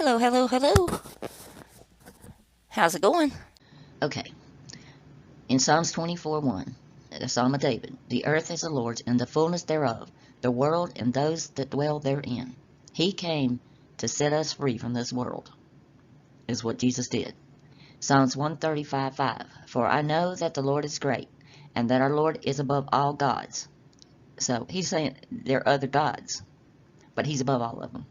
Hello, hello, hello. How's it going? Okay, in Psalms 24:1, the Psalm of David, the earth is the Lord's and the fullness thereof, the world and those that dwell therein. He came to set us free from this world, is what Jesus did. Psalms 135:5, for I know that the Lord is great, and that our Lord is above all gods. So he's saying there are other gods, but he's above all of them.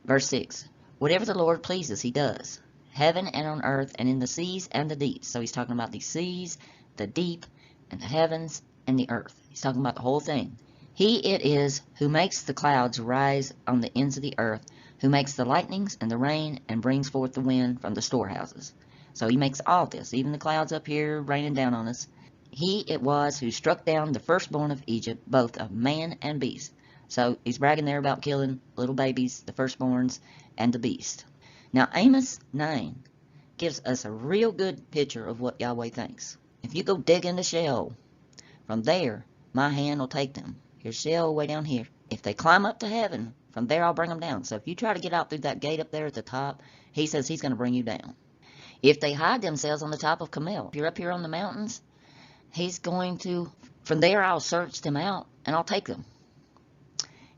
Verse 6, whatever the Lord pleases, he does, heaven and on earth and in the seas and the deeps. So he's talking about the seas, the deep, and the heavens and the earth. He's talking about the whole thing. He it is who makes the clouds rise on the ends of the earth, who makes the lightnings and the rain and brings forth the wind from the storehouses. So he makes all this, even the clouds up here raining down on us. He it was who struck down the firstborn of Egypt, both of man and beast. So he's bragging there about killing little babies, the firstborns, and the beast. Now Amos 9 gives us a real good picture of what Yahweh thinks. If you go dig into Sheol, from there my hand will take them. Here's Sheol way down here. If they climb up to heaven, from there I'll bring them down. So if you try to get out through that gate up there at the top, he says he's going to bring you down. If they hide themselves on the top of Carmel, if you're up here on the mountains, he's going to, from there I'll search them out and I'll take them.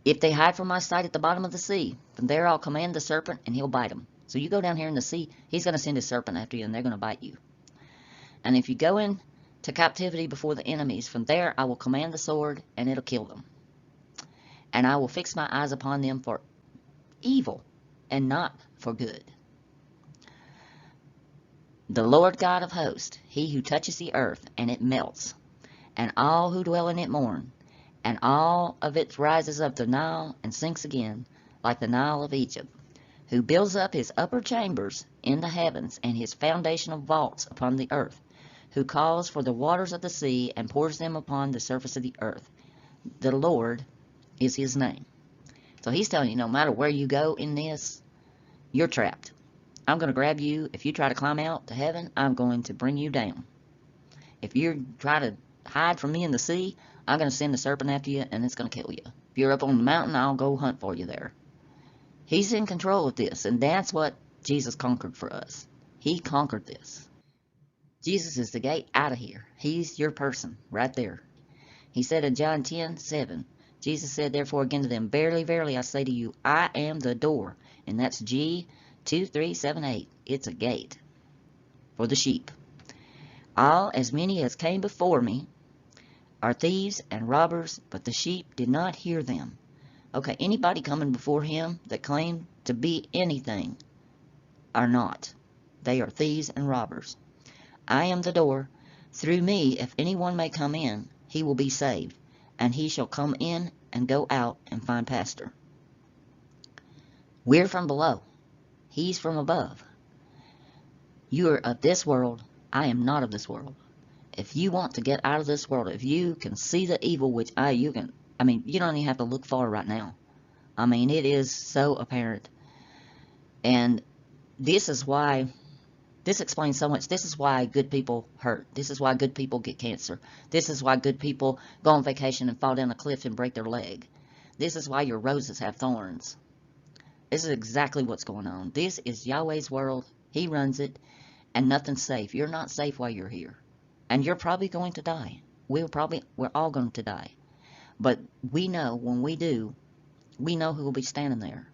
If they hide from my sight at the bottom of the sea, from there I'll command the serpent and he'll bite them. So you go down here in the sea, he's going to send his serpent after you and they're going to bite you. And if you go into captivity before the enemies, from there I will command the sword and it'll kill them. And I will fix my eyes upon them for evil and not for good. The Lord God of hosts, he who touches the earth and it melts, and all who dwell in it mourn, and all of it rises up the Nile and sinks again, like the Nile of Egypt, who builds up his upper chambers in the heavens and his foundational vaults upon the earth, who calls for the waters of the sea and pours them upon the surface of the earth. The Lord is his name. So he's telling you, no matter where you go in this, you're trapped. I'm going to grab you. If you try to climb out to heaven, I'm going to bring you down. If you try to hide from me in the sea, I'm going to send the serpent after you, and it's going to kill you. If you're up on the mountain, I'll go hunt for you there. He's in control of this, and that's what Jesus conquered for us. He conquered this. Jesus is the gate out of here. He's your person right there. He said in John 10:7, Jesus said, therefore again to them, verily, verily, I say to you, I am the door. And that's G2378. It's a gate for the sheep. All as many as came before me are thieves and robbers, but the sheep did not hear them. Okay, anybody coming before him that claimed to be anything are not. They are thieves and robbers. I am the door. Through me, if anyone may come in, he will be saved, and he shall come in and go out and find pasture. We're from below. He's from above. You are of this world. I am not of this world. If you want to get out of this world, if you can see the evil, which you don't even have to look far right now. I mean, it is so apparent. And this is why, this explains so much. This is why good people hurt. This is why good people get cancer. This is why good people go on vacation and fall down a cliff and break their leg. This is why your roses have thorns. This is exactly what's going on. This is Yahweh's world. He runs it, and nothing's safe. You're not safe while you're here. And you're probably going to die. We're all going to die. But we know when we do, we know who will be standing there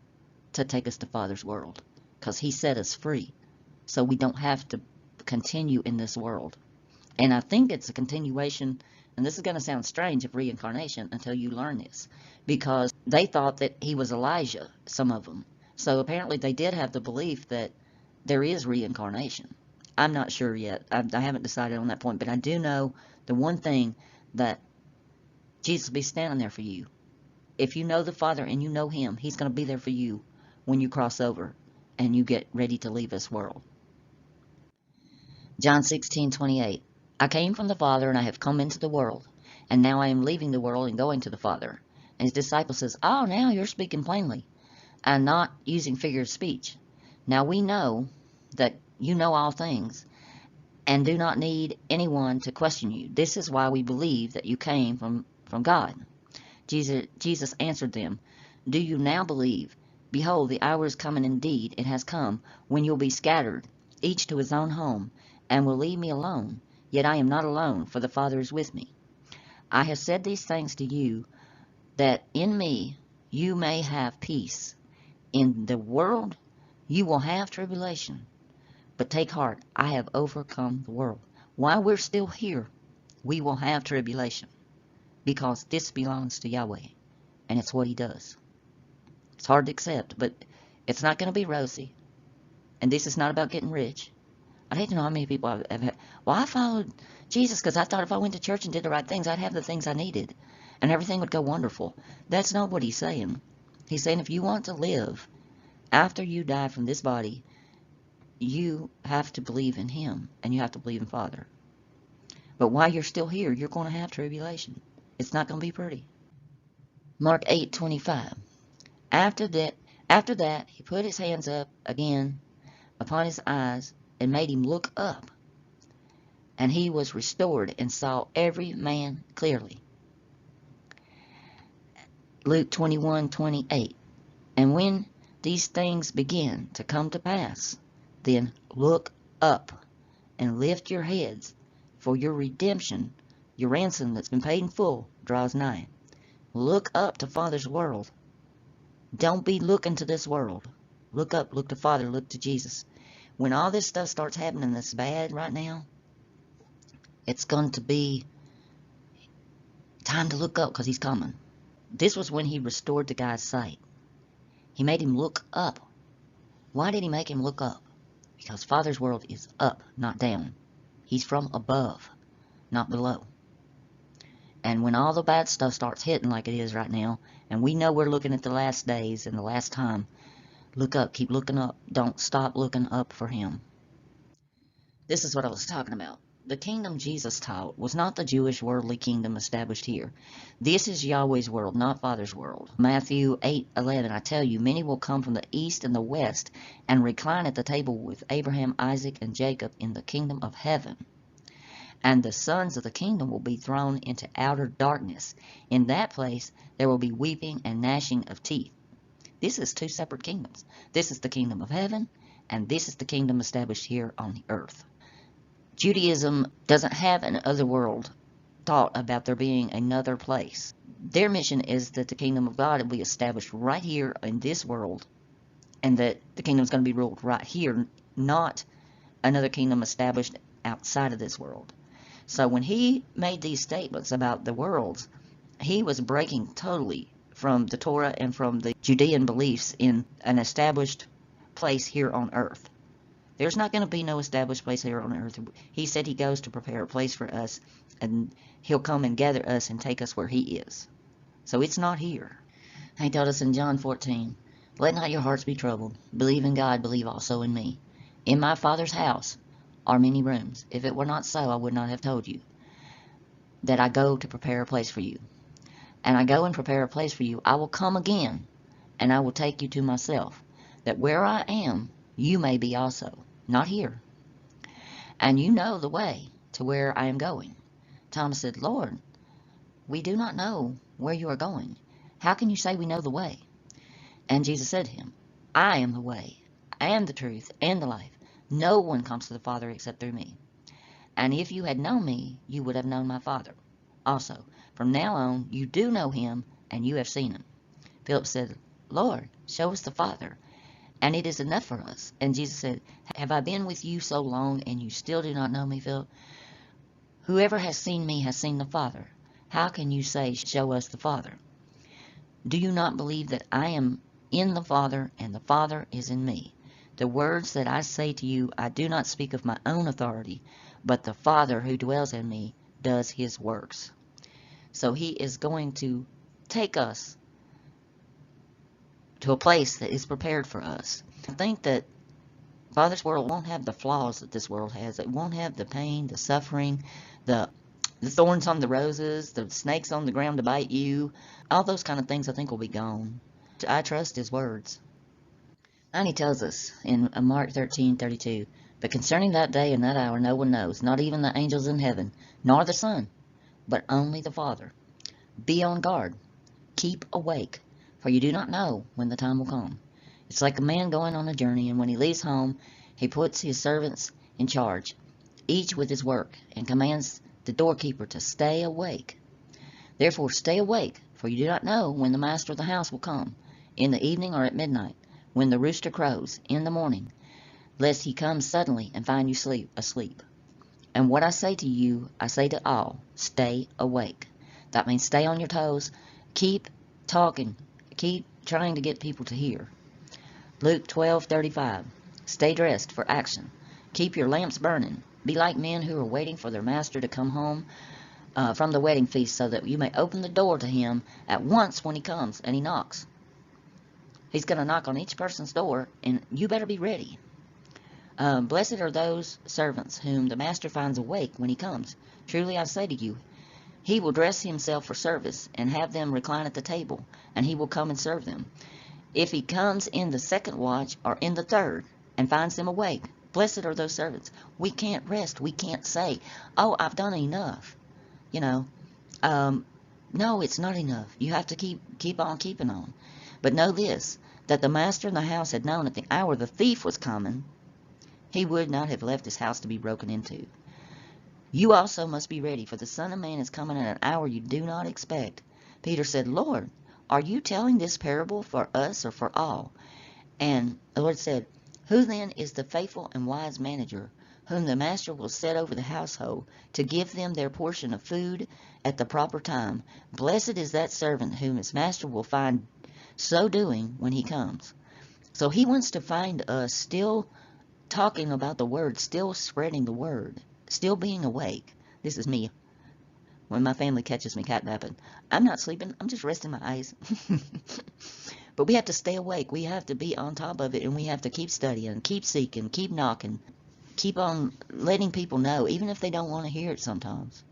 to take us to Father's world, because he set us free. So we don't have to continue in this world. And I think it's a continuation, and this is going to sound strange, of reincarnation until you learn this, because they thought that he was Elijah, some of them. So apparently they did have the belief that there is reincarnation. I'm not sure yet. I haven't decided on that point, but I do know the one thing, that Jesus will be standing there for you. If you know the Father and you know him, he's going to be there for you when you cross over and you get ready to leave this world. John 16:28. I came from the Father and I have come into the world, and now I am leaving the world and going to the Father. And his disciple says, oh, now you're speaking plainly and not using figure of speech. Now we know that you know all things and do not need anyone to question you. This is why we believe that you came from God. Jesus answered them, do you now believe? Behold, the hour is coming, indeed it has come, when you'll be scattered, each to his own home, and will leave me alone. Yet I am not alone, for the Father is with me. I have said these things to you, that in me you may have peace. In the world you will have tribulation, but take heart, I have overcome the world. While we're still here, we will have tribulation, because this belongs to Yahweh, and it's what he does. It's hard to accept, but it's not going to be rosy, and this is not about getting rich. I'd hate to know how many people have had. Well, I followed Jesus because I thought if I went to church and did the right things, I'd have the things I needed, and everything would go wonderful. That's not what he's saying. He's saying if you want to live after you die from this body, you have to believe in him, and you have to believe in Father. But while you're still here, you're going to have tribulation. It's not going to be pretty. Mark 8:25. After that, he put his hands up again upon his eyes and made him look up, and he was restored and saw every man clearly. Luke 21:28. And when these things begin to come to pass, then look up and lift your heads, for your redemption, your ransom that's been paid in full, draws nigh. Look up to Father's world. Don't be looking to this world. Look up, look to Father, look to Jesus. When all this stuff starts happening that's bad right now, it's going to be time to look up because he's coming. This was when he restored the guy's sight. He made him look up. Why did he make him look up? Because Father's world is up, not down. He's from above, not below. And when all the bad stuff starts hitting like it is right now, and we know we're looking at the last days and the last time, look up, keep looking up. Don't stop looking up for him. This is what I was talking about. The kingdom Jesus taught was not the Jewish worldly kingdom established here. This is Yahweh's world, not Father's world. Matthew 8:11, I tell you, many will come from the east and the west and recline at the table with Abraham, Isaac, and Jacob in the kingdom of heaven. And the sons of the kingdom will be thrown into outer darkness. In that place there will be weeping and gnashing of teeth. This is two separate kingdoms. This is the kingdom of heaven, and this is the kingdom established here on the earth. Judaism doesn't have an otherworld thought about there being another place. Their mission is that the kingdom of God will be established right here in this world, and that the kingdom is going to be ruled right here, not another kingdom established outside of this world. So when he made these statements about the worlds, he was breaking totally from the Torah and from the Judean beliefs in an established place here on earth. There's not going to be no established place here on earth. He said he goes to prepare a place for us, and he'll come and gather us and take us where he is. So it's not here. He told us in John 14, let not your hearts be troubled. Believe in God, believe also in me. In my Father's house are many rooms. If it were not so, I would not have told you that I go to prepare a place for you. And I go and prepare a place for you. I will come again, and I will take you to myself, that where I am, you may be also. Not here. And you know the way to where I am going. Thomas said, Lord, we do not know where you are going. How can you say we know the way? And Jesus said to him, I am the way, and the truth, and the life. No one comes to the Father except through me. And if you had known me, you would have known my Father. Also, from now on, you do know him, and you have seen him. Philip said, Lord, show us the Father, and it is enough for us. And Jesus said, have I been with you so long, and you still do not know me, Philip? Whoever has seen me has seen the Father. How can you say, show us the Father? Do you not believe that I am in the Father, and the Father is in me? The words that I say to you, I do not speak of my own authority, but the Father who dwells in me does his works. So he is going to take us to a place that is prepared for us. I think that Father's world won't have the flaws that this world has. It won't have the pain, the suffering, the thorns on the roses, the snakes on the ground to bite you. All those kind of things I think will be gone. I trust his words. And he tells us in Mark 13:32, but concerning that day and that hour no one knows, not even the angels in heaven, nor the Son, but only the Father. Be on guard. Keep awake, for you do not know when the time will come. It's like a man going on a journey, and when he leaves home, he puts his servants in charge, each with his work, and commands the doorkeeper to stay awake. Therefore stay awake, for you do not know when the master of the house will come, in the evening or at midnight, when the rooster crows, in the morning, lest he come suddenly and find you asleep. And what I say to you, I say to all, stay awake. That means stay on your toes, keep talking, keep trying to get people to hear. Luke 12:35. Stay dressed for action. Keep your lamps burning. Be like men who are waiting for their master to come home from the wedding feast, so that you may open the door to him at once when he comes and he knocks. He's going to knock on each person's door, and you better be ready. Blessed are those servants whom the master finds awake when he comes. Truly I say to you, he will dress himself for service and have them recline at the table, and he will come and serve them. If he comes in the second watch or in the third and finds them awake, blessed are those servants. We can't rest. We can't say, oh, I've done enough. No, it's not enough. You have to keep on keeping on. But know this, that the master in the house had known at the hour the thief was coming, he would not have left his house to be broken into. You also must be ready, for the Son of Man is coming at an hour you do not expect. Peter said, Lord, are you telling this parable for us or for all? And the Lord said, who then is the faithful and wise manager, whom the master will set over the household, to give them their portion of food at the proper time? Blessed is that servant whom his master will find so doing when he comes. So he wants to find us still talking about the word, still spreading the word, still being awake. This is me when my family catches me catnapping. I'm not sleeping, I'm just resting my eyes. But we have to stay awake. We have to be on top of it, and we have to keep studying, keep seeking, keep knocking, keep on letting people know, even if they don't want to hear it sometimes.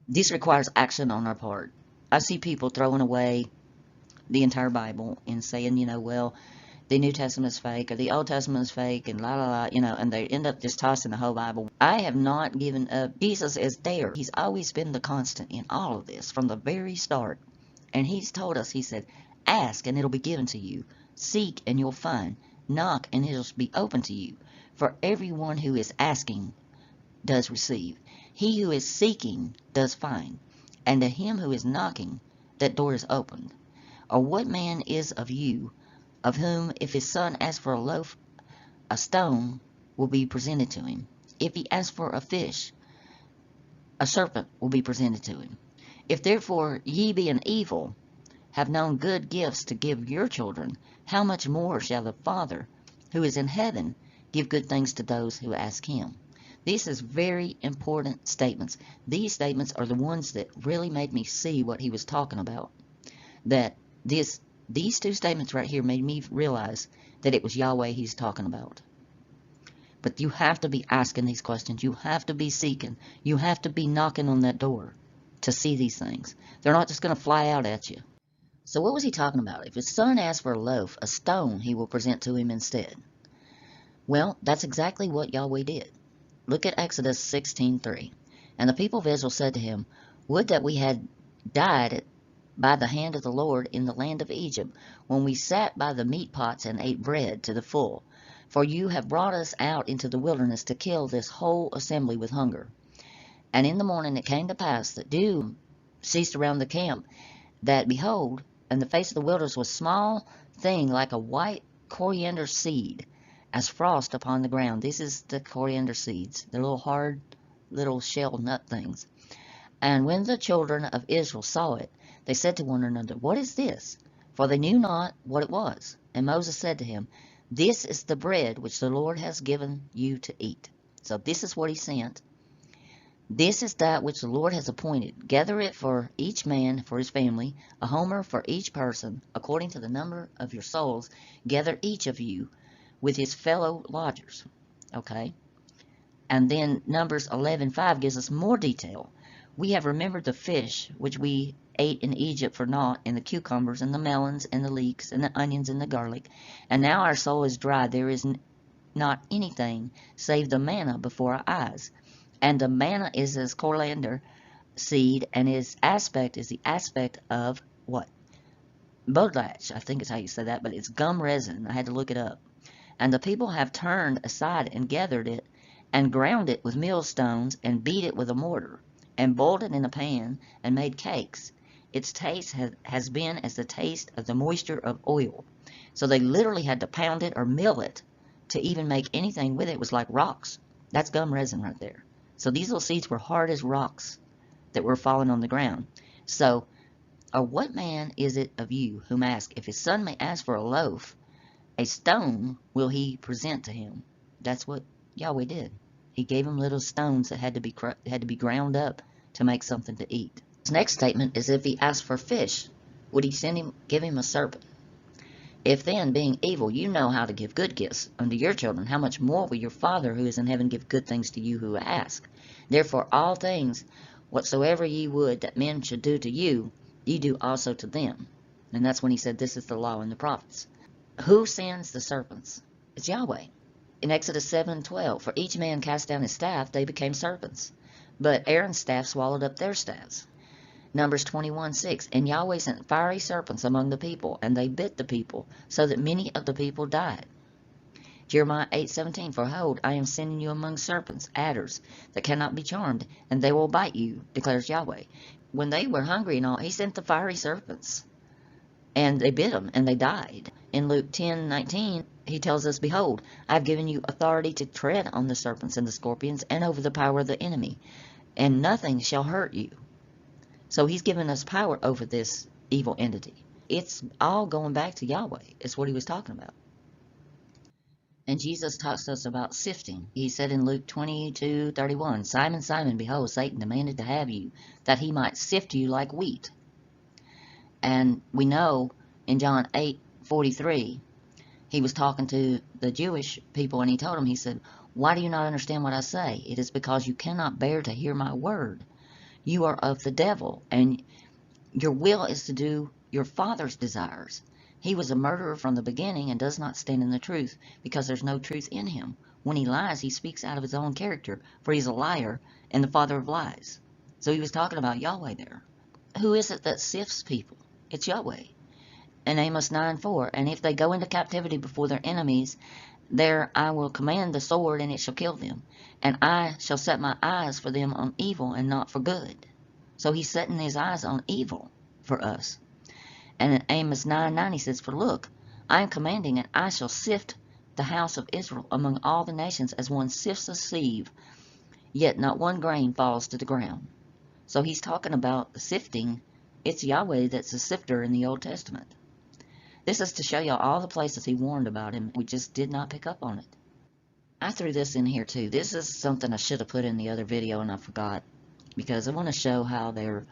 This requires action on our part. I see people throwing away the entire Bible and saying, well, the New Testament is fake or the Old Testament is fake and la la la, and they end up just tossing the whole Bible. I have not given up. Jesus is there. He's always been the constant in all of this from the very start. And he's told us, he said, ask and it'll be given to you. Seek and you'll find. Knock and it'll be open to you. For everyone who is asking does receive. He who is seeking does find. And to him who is knocking, that door is opened. Or what man is of you, of whom if his son asks for a loaf, a stone will be presented to him? If he asks for a fish, a serpent will be presented to him. If therefore ye being evil have known good gifts to give your children, how much more shall the Father who is in heaven give good things to those who ask him? These is very important statements. These statements are the ones that really made me see what he was talking about. That these two statements right here made me realize that it was Yahweh he's talking about. But you have to be asking these questions. You have to be seeking. You have to be knocking on that door to see these things. They're not just going to fly out at you. So what was he talking about? If his son asks for a loaf, a stone he will present to him instead. Well, that's exactly what Yahweh did. Look at Exodus 16:3. And the people of Israel said to him, would that we had died by the hand of the Lord in the land of Egypt, when we sat by the meat pots and ate bread to the full. For you have brought us out into the wilderness to kill this whole assembly with hunger. And in the morning it came to pass that dew ceased around the camp, that behold, and the face of the wilderness was small thing like a white coriander seed, as frost upon the ground. This is the coriander seeds, the little hard, little shell nut things. And when the children of Israel saw it, they said to one another, what is this? For they knew not what it was. And Moses said to him, this is the bread which the Lord has given you to eat. So this is what he sent. This is that which the Lord has appointed. Gather it for each man for his family, a homer for each person, according to the number of your souls. Gather each of you with his fellow lodgers. Okay? And then Numbers 11:5 gives us more detail. We have remembered the fish which we ate in Egypt for naught, and the cucumbers, and the melons, and the leeks, and the onions, and the garlic. And now our soul is dry. There is not anything save the manna before our eyes. And the manna is as coriander seed, and its aspect is the aspect of what? Bodach, I think is how you say that, but it's gum resin. I had to look it up. And the people have turned aside and gathered it, and ground it with millstones, and beat it with a mortar, and boiled it in a pan, and made cakes. Its taste has been as the taste of the moisture of oil. So they literally had to pound it or mill it to even make anything with it. It was like rocks. That's gum resin right there. So these little seeds were hard as rocks that were falling on the ground. So, or what man is it of you whom asks, if his son may ask for a loaf, a stone will he present to him? That's what Yahweh did. He gave him little stones that had to be ground up to make something to eat. His next statement is, if he asked for fish, would he give him a serpent? If then, being evil, you know how to give good gifts unto your children, how much more will your Father who is in heaven give good things to you who ask? Therefore all things whatsoever ye would that men should do to you, ye do also to them. And that's when he said, this is the law and the prophets. Who sends the serpents? It's Yahweh. In Exodus 7:12, for each man cast down his staff, they became serpents. But Aaron's staff swallowed up their staffs. Numbers 21:6, and Yahweh sent fiery serpents among the people, and they bit the people, so that many of the people died. Jeremiah 8:17, for behold, I am sending you among serpents, adders, that cannot be charmed, and they will bite you, declares Yahweh. When they were hungry and all, he sent the fiery serpents, and they bit them, and they died. In Luke 10:19, he tells us, behold, I have given you authority to tread on the serpents and the scorpions, and over the power of the enemy, and nothing shall hurt you. So he's given us power over this evil entity. It's all going back to Yahweh. It's what he was talking about. And Jesus talks to us about sifting. He said in Luke 22:31, Simon, Simon, behold, Satan demanded to have you, that he might sift you like wheat. And we know in John 8:43, he was talking to the Jewish people, and he told them, he said, why do you not understand what I say? It is because you cannot bear to hear my word. You are of the devil, and your will is to do your father's desires. He was a murderer from the beginning and does not stand in the truth, because there's no truth in him. When he lies, he speaks out of his own character, for he's a liar and the father of lies. So he was talking about Yahweh there. Who is it that sifts people? It's Yahweh. In Amos 9:4, and if they go into captivity before their enemies, there I will command the sword, and it shall kill them. And I shall set my eyes for them on evil and not for good. So he's setting his eyes on evil for us. And in Amos 9:9 he says, for look, I am commanding, and I shall sift the house of Israel among all the nations as one sifts a sieve, yet not one grain falls to the ground. So he's talking about the sifting. It's Yahweh that's the sifter in the Old Testament. This is to show y'all all the places he warned about him. We just did not pick up on it. I threw this in here too. This is something I should have put in the other video and I forgot, because I want to show how they're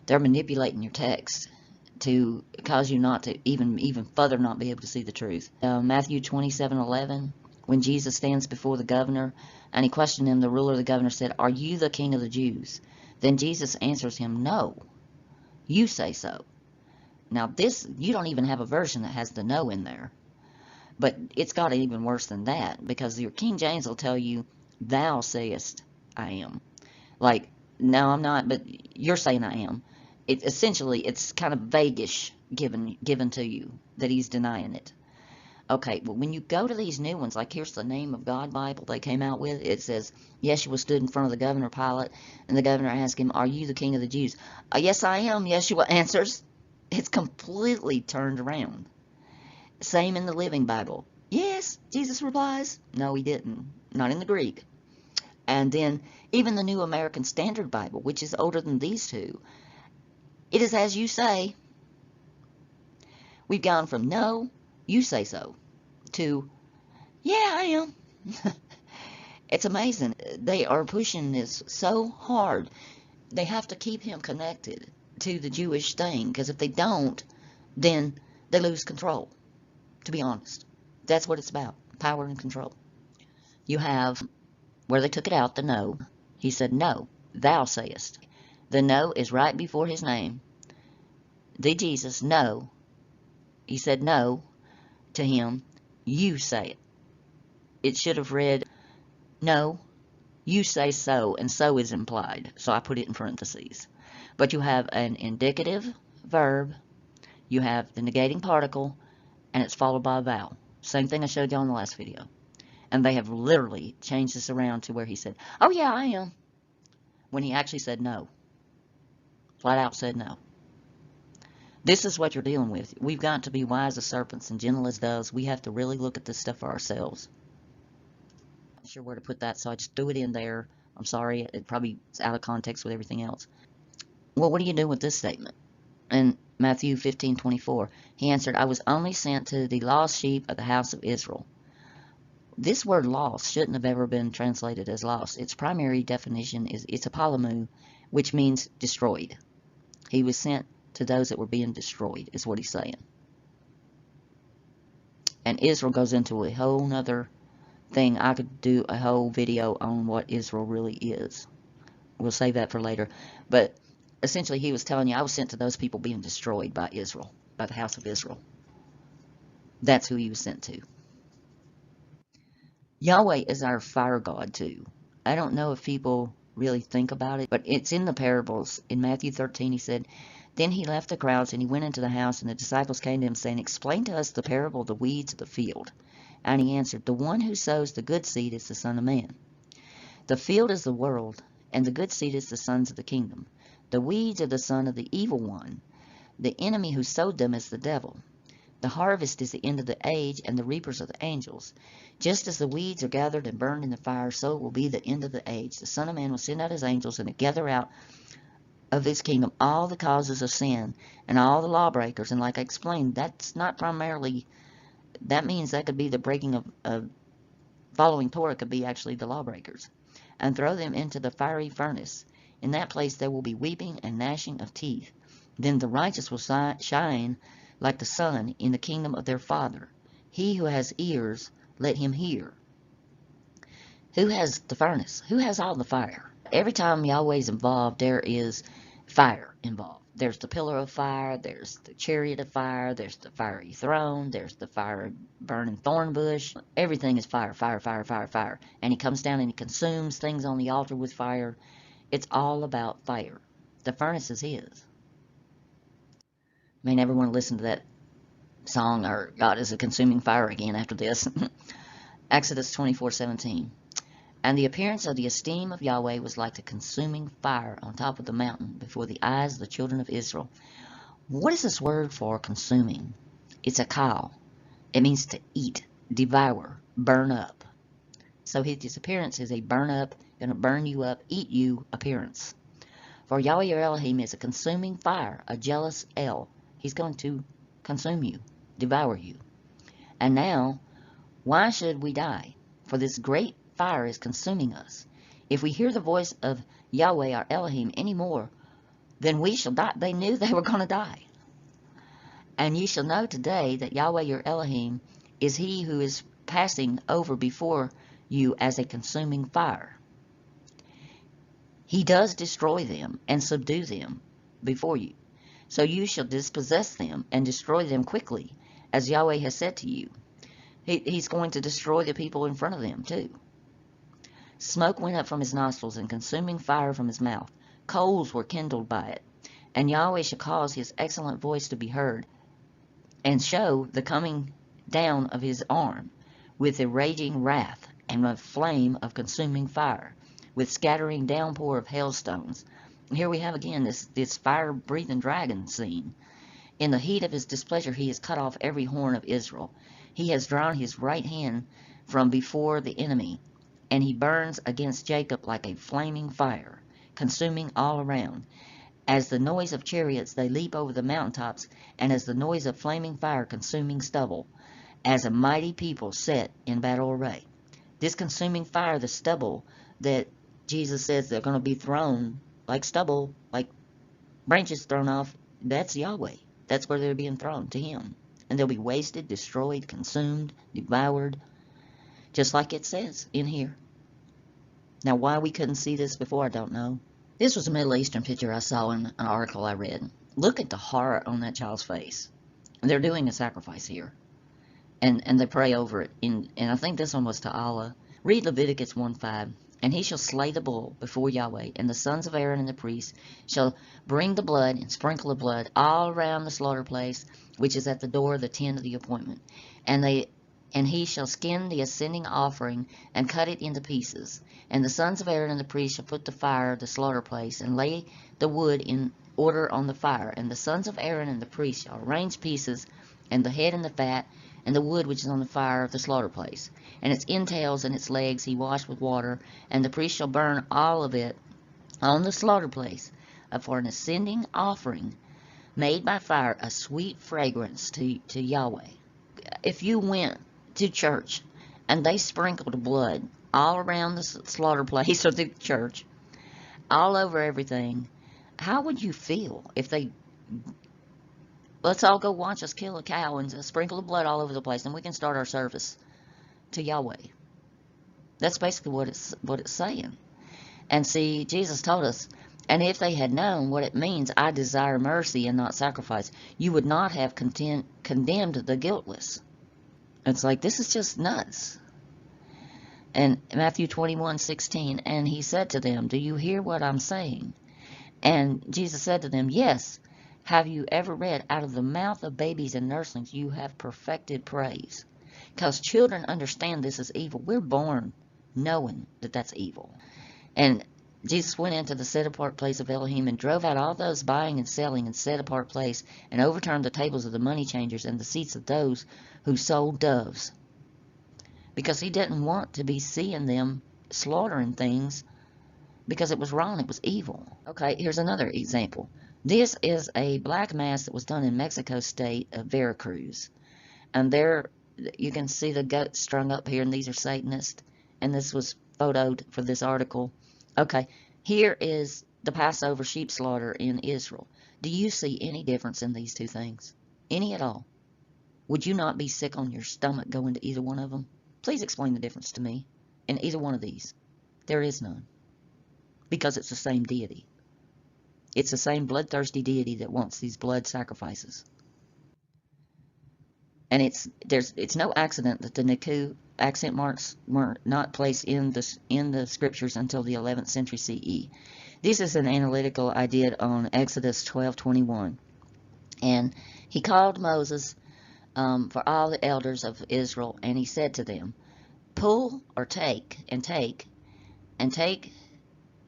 manipulating your text to cause you not to even further not be able to see the truth. Matthew 27:11, when Jesus stands before the governor and he questioned him, the ruler of the governor said, are you the king of the Jews? Then Jesus answers him, no, you say so. Now this, you don't even have a version that has the no in there. But it's got even worse than that, because your King James will tell you, thou sayest I am. Like, no, I'm not, but you're saying I am. Essentially, it's kind of vaguish given to you that he's denying it. Okay, well, when you go to these new ones, like here's the Name of God Bible they came out with, it says, Yeshua stood in front of the governor Pilate, and the governor asked him, are you the king of the Jews? Yes, I am, Yeshua answers. It's completely turned around. Same in the Living Bible. Yes, Jesus replies. No, he didn't. Not in the Greek. And then even the New American Standard Bible, which is older than these two, it is as you say. We've gone from no, you say so, to yeah, I am. It's amazing. They are pushing this so hard. They have to keep him connected to the Jewish thing, because if they don't, then they lose control. To be honest, that's what it's about, power and control. You have where they took it out, the no. He said, no, thou sayest. The no is right before his name. The Jesus, no. He said no to him, you say it. It should have read, no, you say so, and so is implied. So I put it in parentheses. But you have an indicative verb. You have the negating particle, and it's followed by a vowel. Same thing I showed you on the last video. And they have literally changed this around to where he said, "Oh yeah, I am," when he actually said no. Flat out said no. This is what you're dealing with. We've got to be wise as serpents and gentle as doves. We have to really look at this stuff for ourselves. I'm not sure where to put that, so I just threw it in there. I'm sorry, it probably is out of context with everything else. Well, what do you do with this statement? In Matthew 15:24, he answered, "I was only sent to the lost sheep of the house of Israel." This word lost shouldn't have ever been translated as lost. Its primary definition is it's a polymu, which means destroyed. He was sent to those that were being destroyed, is what he's saying. And Israel goes into a whole nother thing. I could do a whole video on what Israel really is. We'll save that for later. But essentially, he was telling you, I was sent to those people being destroyed by Israel, by the house of Israel. That's who he was sent to. Yahweh is our fire god too. I don't know if people really think about it, but it's in the parables. In Matthew 13, he said, "Then he left the crowds and he went into the house, and the disciples came to him saying, 'Explain to us the parable of the weeds of the field.' And he answered, 'The one who sows the good seed is the Son of Man. The field is the world, and the good seed is the sons of the kingdom. The weeds are the son of the evil one. The enemy who sowed them is the devil. The harvest is the end of the age, and the reapers are the angels. Just as the weeds are gathered and burned in the fire, so it will be the end of the age. The Son of Man will send out his angels and gather out of his kingdom all the causes of sin and all the lawbreakers.'" And like I explained, that's not primarily, that means that could be the breaking of following Torah, could be actually the lawbreakers, "and throw them into the fiery furnace. In that place there will be weeping and gnashing of teeth. Then the righteous will shine like the sun in the kingdom of their Father. He who has ears, let him hear." Who has the furnace? Who has all the fire? Every time Yahweh's involved, there is fire involved. There's the pillar of fire, there's the chariot of fire, there's the fiery throne, there's the fire burning thorn bush. Everything is fire, fire, fire, fire, fire. And he comes down and he consumes things on the altar with fire. It's all about fire. The furnace is his. May never want to listen to that song, or God is a consuming fire, again after this. Exodus 24:17. "And the appearance of the esteem of Yahweh was like the consuming fire on top of the mountain before the eyes of the children of Israel." What is this word for consuming? It's a kal. It means to eat, devour, burn up. So his appearance is a burn up, gonna burn you up, eat you appearance. For Yahweh your Elohim is a consuming fire, a jealous El. He's going to consume you, devour you. And now, why should we die? For this great fire is consuming us. If we hear the voice of Yahweh our Elohim any more, then we shall die. They knew they were going to die. "And ye shall know today that Yahweh your Elohim is he who is passing over before you as a consuming fire." He does destroy them and subdue them before you. So you shall dispossess them and destroy them quickly, as Yahweh has said to you. He's going to destroy the people in front of them too. "Smoke went up from his nostrils and consuming fire from his mouth. Coals were kindled by it. And Yahweh shall cause his excellent voice to be heard, and show the coming down of his arm, with a raging wrath, and a flame of consuming fire, with scattering downpour of hailstones." Here we have again this fire-breathing dragon scene. "In the heat of his displeasure he has cut off every horn of Israel. He has drawn his right hand from before the enemy, and he burns against Jacob like a flaming fire, consuming all around. As the noise of chariots they leap over the mountaintops, and as the noise of flaming fire consuming stubble, as a mighty people set in battle array." This consuming fire, the stubble that Jesus says they're going to be thrown like stubble, like branches thrown off, that's Yahweh. That's where they're being thrown, to him. And they'll be wasted, destroyed, consumed, devoured, just like it says in here. Now, why we couldn't see this before, I don't know. This was a Middle Eastern picture I saw in an article I read. Look at the horror on that child's face. They're doing a sacrifice here, and they pray over it. And I think this one was to Allah. Read Leviticus 1:5. And he shall slay the bull before Yahweh, and the sons of Aaron and the priests shall bring the blood and sprinkle the blood all around the slaughter place, which is at the door of the tent of the appointment. And he shall skin the ascending offering and cut it into pieces. And the sons of Aaron and the priests shall put the fire of the slaughter place and lay the wood in order on the fire. And the sons of Aaron and the priests shall arrange pieces, and the head and the fat, and the wood which is on the fire of the slaughter place. And its entails and its legs he washed with water, and the priest shall burn all of it on the slaughter place for an ascending offering made by fire, a sweet fragrance to Yahweh. If you went to church and they sprinkled blood all around the slaughter place of the church, all over everything, how would you feel if they, let's all go watch us kill a cow and sprinkle the blood all over the place, and we can start our service to Yahweh? That's basically what it's saying. And see, Jesus told us, and if they had known what it means, I desire mercy and not sacrifice, you would not have condemned the guiltless. It's like, this is just nuts. And Matthew 21:16, and he said to them, do you hear what I'm saying? And Jesus said to them, yes. Have you ever read, out of the mouth of babies and nurslings you have perfected praise? Because children understand this is evil. We're born knowing that that's evil. And Jesus went into the set-apart place of Elohim and drove out all those buying and selling in set-apart place, and overturned the tables of the money changers and the seats of those who sold doves. Because he didn't want to be seeing them slaughtering things, because it was wrong, it was evil. Okay, here's another example. This is a black mass that was done in Mexico State of Veracruz. And there you can see the goats strung up here, and these are Satanists. And this was photoed for this article. Okay, here is the Passover sheep slaughter in Israel. Do you see any difference in these two things? Any at all? Would you not be sick on your stomach going to either one of them? Please explain the difference to me in either one of these. There is none. Because it's the same deity. It's the same bloodthirsty deity that wants these blood sacrifices. And it's no accident that the Niku accent marks were not placed in the scriptures until the 11th century CE. This is an analytical I did on Exodus 12:21, and he called Moses for all the elders of Israel, and he said to them, pull or take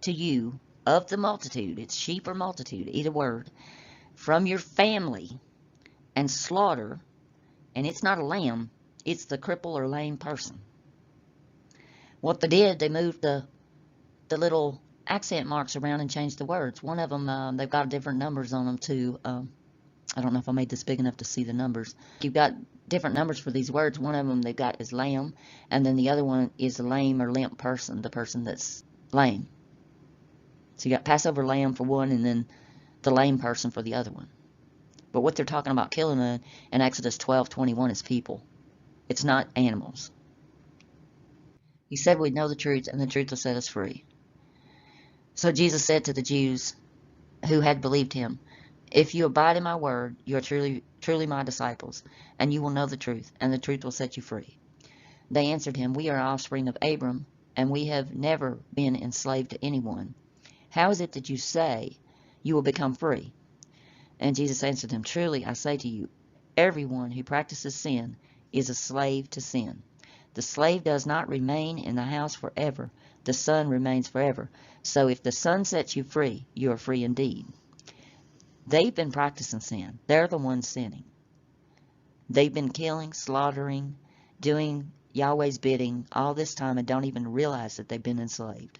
to you of the multitude, it's sheep or multitude, either word, from your family, and slaughter. And it's not a lamb, it's the cripple or lame person. What they did, they moved the little accent marks around and changed the words. One of them, they've got different numbers on them too. I don't know if I made this big enough to see the numbers. You've got different numbers for these words. One of them they've got is lamb, and then the other one is a lame or limp person, the person that's lame. So you got Passover lamb for one, and then the lame person for the other one. But what they're talking about killing in Exodus 12:21 is people. It's not animals. He said we'd know the truth, and the truth will set us free. So Jesus said to the Jews who had believed him, if you abide in my word, you are truly my disciples, and you will know the truth, and the truth will set you free. They answered him, we are offspring of Abram, and we have never been enslaved to anyone. How is it that you say you will become free? And Jesus answered them, truly I say to you, everyone who practices sin is a slave to sin. The slave does not remain in the house forever. The Son remains forever. So if the Son sets you free, you are free indeed. They've been practicing sin. They're the ones sinning. They've been killing, slaughtering, doing Yahweh's bidding all this time and don't even realize that they've been enslaved.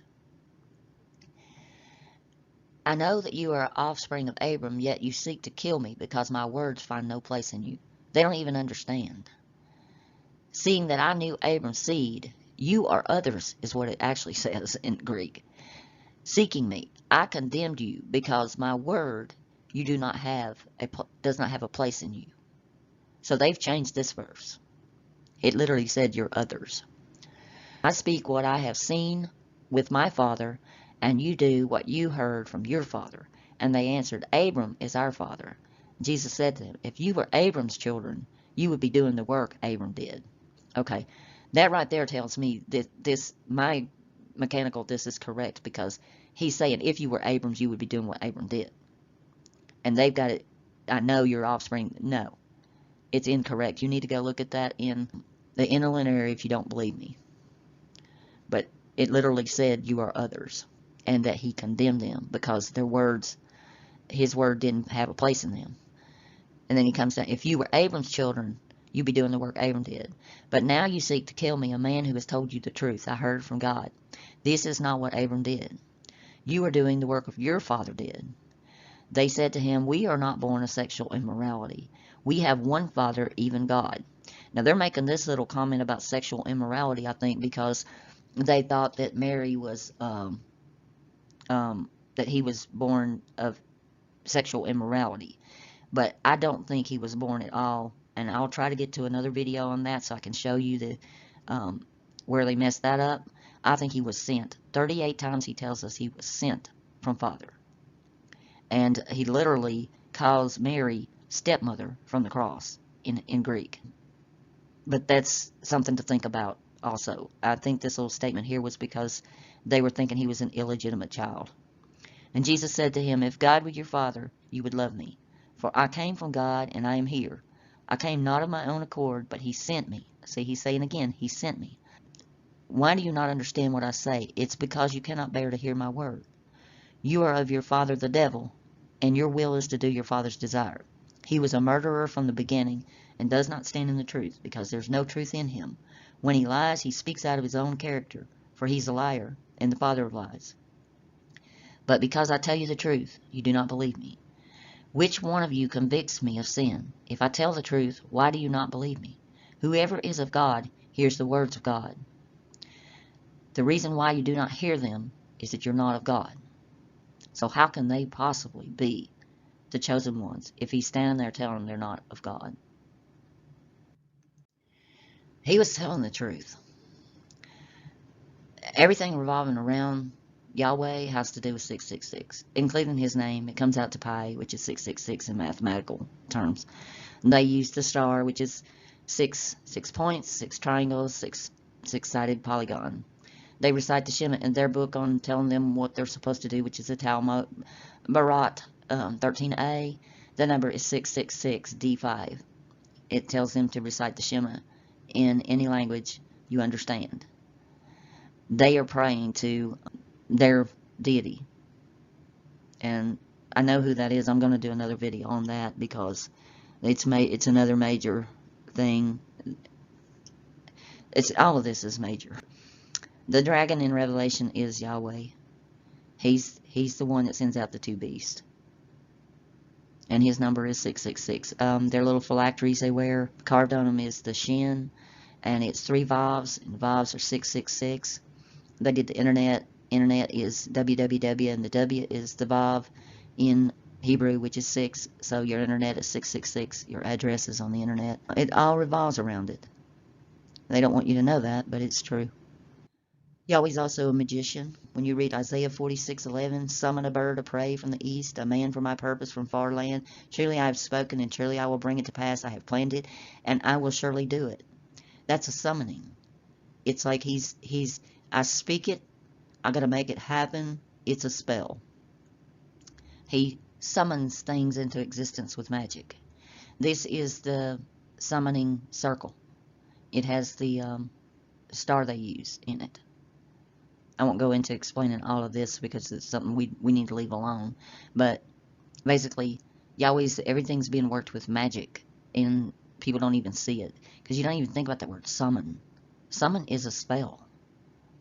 I know that you are offspring of Abram, yet you seek to kill me because my words find no place in you. They don't even understand. Seeing that I knew Abram's seed, you are others, is what it actually says in Greek. Seeking me, I condemned you because my word you does not have a place in you. So they've changed this verse. It literally said you're others. I speak what I have seen with my father, and you do what you heard from your father. And they answered, Abram is our father. Jesus said to them, if you were Abram's children, you would be doing the work Abram did. Okay, that right there tells me that my mechanical this is correct, because he's saying if you were Abram's, you would be doing what Abram did. And they've got it, I know your offspring. No, it's incorrect. You need to go look at that in the interlinear if you don't believe me. But it literally said you are others, and that he condemned them because their words, his word didn't have a place in them. And then he comes down, if you were Abram's children, you'd be doing the work Abram did. But now you seek to kill me, a man who has told you the truth. I heard from God. This is not what Abram did. You are doing the work of your father did. They said to him, we are not born of sexual immorality. We have one Father, even God. Now they're making this little comment about sexual immorality, I think, because they thought that Mary was, that he was born of sexual immorality. But I don't think he was born at all. And I'll try to get to another video on that so I can show you where they messed that up. I think he was sent. 38 times he tells us he was sent from Father. And he literally calls Mary stepmother from the cross in Greek. But that's something to think about also. I think this little statement here was because they were thinking he was an illegitimate child. And Jesus said to him, if God were your father, you would love me. For I came from God, and I am here. I came not of my own accord, but he sent me. See, he's saying again, he sent me. Why do you not understand what I say? It's because you cannot bear to hear my word. You are of your father the devil, and your will is to do your father's desire. He was a murderer from the beginning, and does not stand in the truth, because there's no truth in him. When he lies, he speaks out of his own character, for he's a liar, and the father of lies. But because I tell you the truth, you do not believe me. Which one of you convicts me of sin? If I tell the truth, why do you not believe me? Whoever is of God hears the words of God. The reason why you do not hear them is that you're not of God. So how can they possibly be the chosen ones if he's standing there telling them they're not of God? He was telling the truth. Everything revolving around Yahweh has to do with 666, including his name. It comes out to pi, which is 666 in mathematical terms. And they use the star, which is six points, 6 triangles, six-sided polygon. They recite the Shema in their book on telling them what they're supposed to do, which is the Talmud, Barat 13a. The number is 666 D5. It tells them to recite the Shema in any language you understand. They are praying to their deity. And I know who that is. I'm going to do another video on that because it's another major thing. All of this is major. The dragon in Revelation is Yahweh. He's the one that sends out the 2 beasts. And his number is 666. Their little phylacteries they wear, carved on them is the Shin, and it's 3 Vavs, and the Vavs are 666. They did the internet. Internet is www, and the W is the Vav in Hebrew, which is 6. So your internet is 666. Your address is on the internet. It all revolves around it. They don't want you to know that, but it's true. Yahweh's also a magician. When you read Isaiah 46:11, summon a bird of prey from the east, a man for my purpose from far land. Surely I have spoken, and surely I will bring it to pass. I have planned it, and I will surely do it. That's a summoning. It's like I speak it, I gotta make it happen. It's a spell. He summons things into existence with magic. This is the summoning circle. It has the star they use in it. I won't go into explaining all of this because it's something we need to leave alone. But basically, everything's being worked with magic, and people don't even see it because you don't even think about that word summon. Summon is a spell,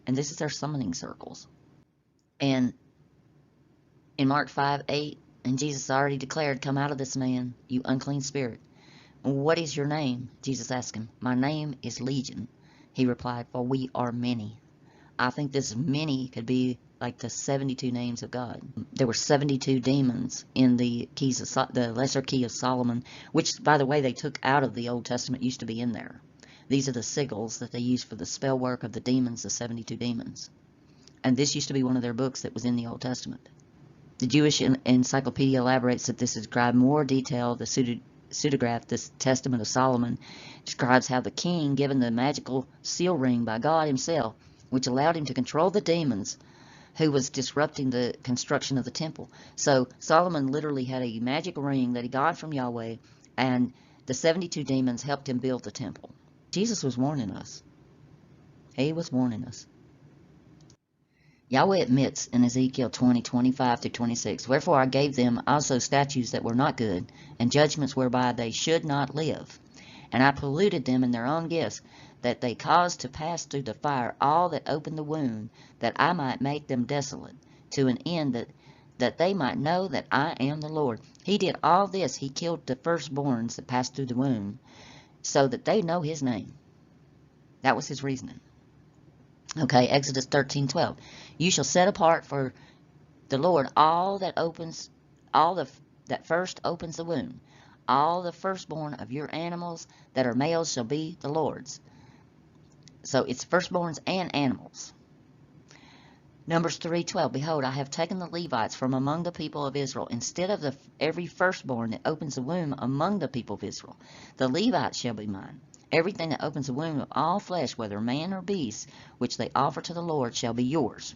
and this is their summoning circles. And in Mark 5:8, and Jesus already declared, "Come out of this man, you unclean spirit." "What is your name?" Jesus asked him. "My name is Legion," he replied, "for we are many." I think this many could be like the 72 names of God. There were 72 demons in the lesser key of Solomon, which, by the way, they took out of the Old Testament, used to be in there. These are the sigils that they used for the spell work of the demons, the 72 demons. And this used to be one of their books that was in the Old Testament. The Jewish Encyclopedia elaborates that this describes more detail. The pseudograph, this Testament of Solomon, describes how the king, given the magical seal ring by God himself, which allowed him to control the demons who was disrupting the construction of the temple. So Solomon literally had a magic ring that he got from Yahweh, and the 72 demons helped him build the temple. Jesus was warning us. He was warning us. Yahweh admits in Ezekiel 20:25-26, "Wherefore I gave them also statutes that were not good, and judgments whereby they should not live. And I polluted them in their own gifts, that they caused to pass through the fire all that opened the womb, that I might make them desolate, to an end that they might know that I am the Lord." He did all this. He killed the firstborns that passed through the womb, so that they know his name. That was his reasoning. Okay, Exodus 13:12. "You shall set apart for the Lord all that first opens the womb. All the firstborn of your animals that are males shall be the Lord's." So it's firstborns and animals. Numbers 3:12. "Behold, I have taken the Levites from among the people of Israel, instead of every firstborn that opens the womb among the people of Israel. The Levites shall be mine. Everything that opens the womb of all flesh, whether man or beast, which they offer to the Lord, shall be yours.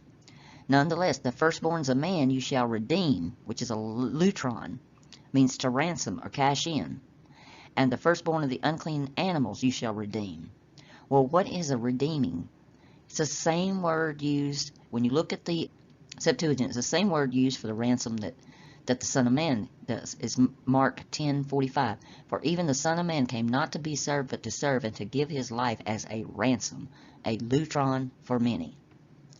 Nonetheless, the firstborns of man you shall redeem," which is a lutron, means to ransom or cash in. "And the firstborn of the unclean animals you shall redeem." Well, what is a redeeming? It's the same word used, when you look at the Septuagint, it's the same word used for the ransom that the Son of Man does. It's Mark 10:45. "For even the Son of Man came not to be served, but to serve, and to give his life as a ransom," a lutron for many,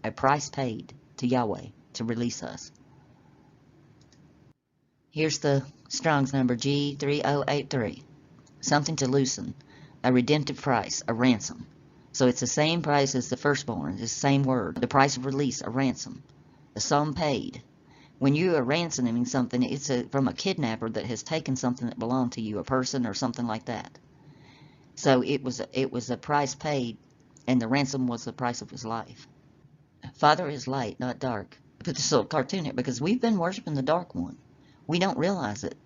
a price paid to Yahweh to release us. Here's the Strong's number, G3083. Something to loosen, a redemptive price, a ransom. So it's the same price as the firstborn, it's the same word. The price of release, a ransom, the sum paid. When you are ransoming something, it's from a kidnapper that has taken something that belonged to you, a person or something like that. So it was a price paid, and the ransom was the price of his life. Father is light, not dark. I put this little cartoon here because we've been worshiping the dark one. We don't realize it.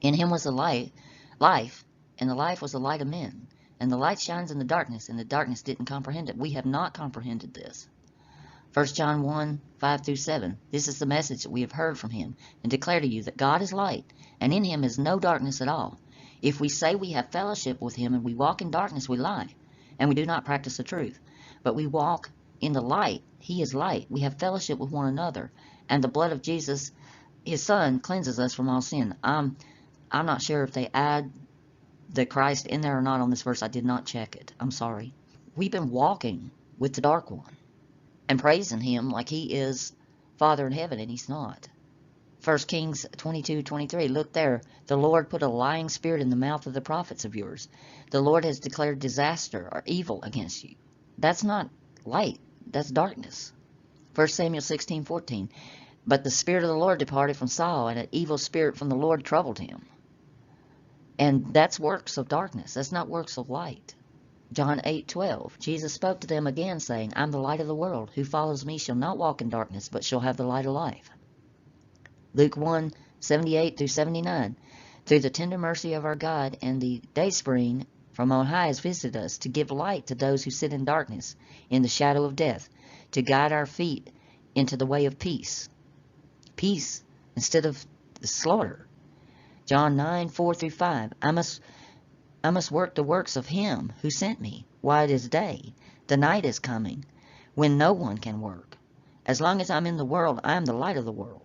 In him was the life, and the life was the light of men. And the light shines in the darkness, and the darkness didn't comprehend it. We have not comprehended this. 1 John 1:5-7. "This is the message that we have heard from him, and declare to you that God is light, and in him is no darkness at all. If we say we have fellowship with him, and we walk in darkness, we lie, and we do not practice the truth. But we walk in the light. He is light. We have fellowship with one another, and the blood of Jesus, his Son, cleanses us from all sin." I'm not sure if they add the Christ in there or not on this verse. I did not check it. I'm sorry. We've been walking with the dark one and praising him like he is Father in heaven, and he's not. 1 Kings 22:23. "Look there, the Lord put a lying spirit in the mouth of the prophets of yours. The Lord has declared disaster or evil against you." That's not light, that's darkness. 1 Samuel 16:14. "But the Spirit of the Lord departed from Saul, and an evil spirit from the Lord troubled him." And that's works of darkness. That's not works of light. John 8:12. "Jesus spoke to them again, saying, I'm the light of the world. Who follows me shall not walk in darkness, but shall have the light of life." Luke 1:78-79. "Through the tender mercy of our God, and the dayspring from on high has visited us, to give light to those who sit in darkness, in the shadow of death, to guide our feet into the way of peace." Peace instead of the slaughter. John 9:4-5. I must work the works of him who sent me while it is day. The night is coming when no one can work. As long as I'm in the world, I am the light of the world.